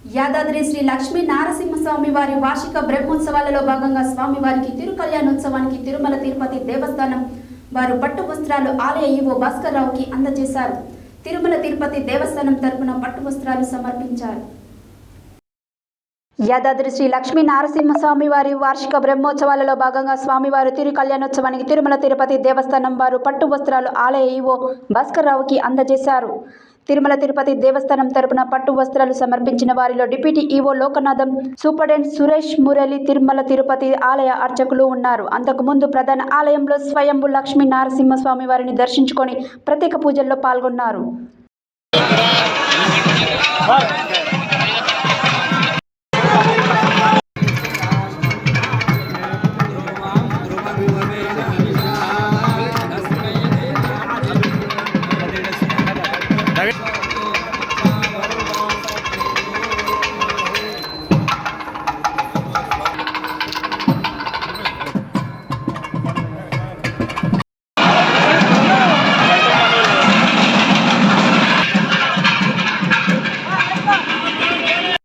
యాదాద్రి శ్రీ లక్ష్మీ నారసింహస్వామి వారి వార్షిక బ్రహ్మోత్సవాలలో భాగంగా స్వామివారికి తిరుకల్యాణోత్సవానికి తిరుమల తిరుపతి దేవస్థానం వారు పట్టు వస్త్రాలు ఆలయ ఈవో భాస్కర్ రావుకి అందజేశారు. తిరుమల తిరుపతి దేవస్థానం తరపున పట్టు వస్త్రాలు సమర్పించారు. యాదాద్రి శ్రీ లక్ష్మీ నారసింహస్వామి వారి వార్షిక బ్రహ్మోత్సవాలలో భాగంగా స్వామివారి తిరు కళ్యాణోత్సవానికి తిరుమల తిరుపతి దేవస్థానం వారు పట్టు వస్త్రాలు ఆలయ ఈవో భాస్కర్ రావుకి అందజేశారు. తిరుమల తిరుపతి దేవస్థానం తరపున పట్టు వస్త్రాలు సమర్పించిన వారిలో deputy EO Lokanatham, superintendent Suresh Murali, Tirumala Tirupati ఆలయ అర్చకులు ఉన్నారు. అంతకుముందు ప్రధాన ఆలయంలో స్వయంభు లక్ష్మీ నారసింహస్వామి వారిని దర్శించుకొని ప్రత్యేక పూజల్లో పాల్గొన్నారు.